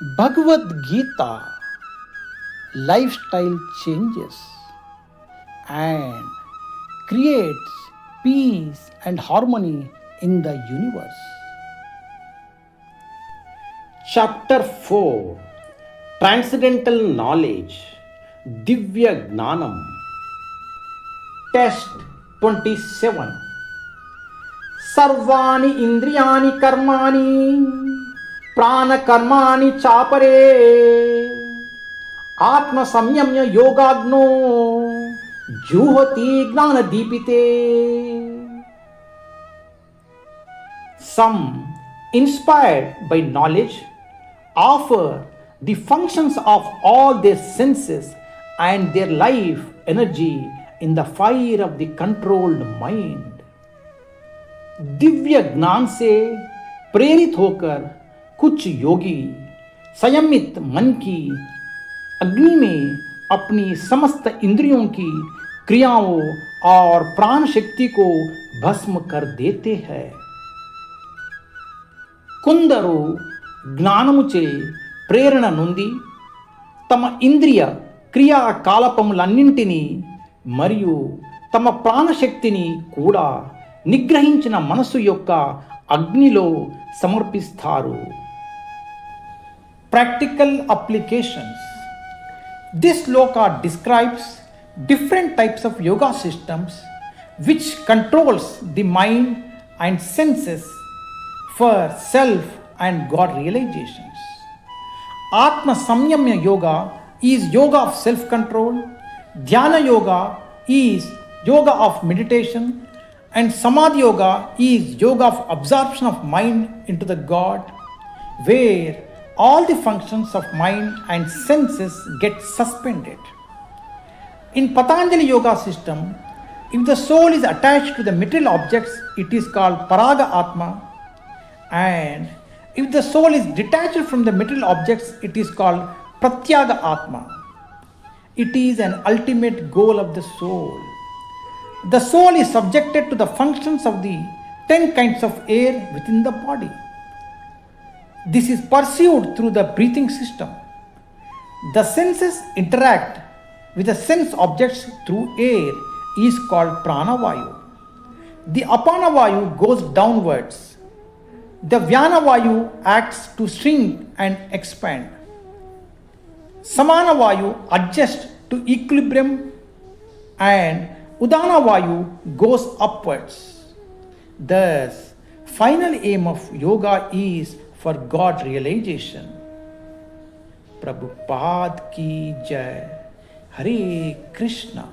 Bhagavad Gita, lifestyle changes and creates peace and harmony in the universe. Chapter 4 Transcendental Knowledge Divya Gnanam Test 27 Sarvani Indriyani Karmani Prana Karmani Chapare Atma Samyamya Yogagno Juhati Gnana Deepite. Some, inspired by knowledge, offer the functions of all their senses and their life energy in the fire of the controlled mind. Divya ज्ञान से प्रेरित होकर कुछ योगी संयमित मन की अग्नि में अपनी समस्त इंद्रियों की क्रियाओं और प्राण शक्ति को भस्म कर देते हैं. కొందరు జ్ఞానముచే ప్రేరణ నొంది తమ ఇంద్రియ క్రియాకలాపములన్నింటినీ మరియు తమ ప్రాణశక్తిని కూడా నిగ్రహించిన మనసు యొక్క అగ్నిలో సమర్పిస్తారు. Practical applications. This shloka describes different types of yoga systems which controls the mind and senses for self and God realizations. Atma Samyamya Yoga is yoga of self-control, Dhyana Yoga is yoga of meditation, and Samadhi Yoga is yoga of absorption of mind into the God, where all the functions of mind and senses get suspended. In Patanjali Yoga system, if the soul is attached to the material objects, it is called Paraga Atma, and if the soul is detached from the material objects, it is called Pratyaga Atma. It is an ultimate goal of the soul. The soul is subjected to the functions of the 10 kinds of air within the body. This is pursued through the breathing system. The senses interact with the sense objects through air is called Pranavayu. The Apanavayu goes downwards. The Vyanavayu acts to shrink and expand. Samanavayu adjusts to equilibrium, and Udanavayu goes upwards. Thus, final aim of yoga is for God realization. Prabhupada ki jai. Hare Krishna.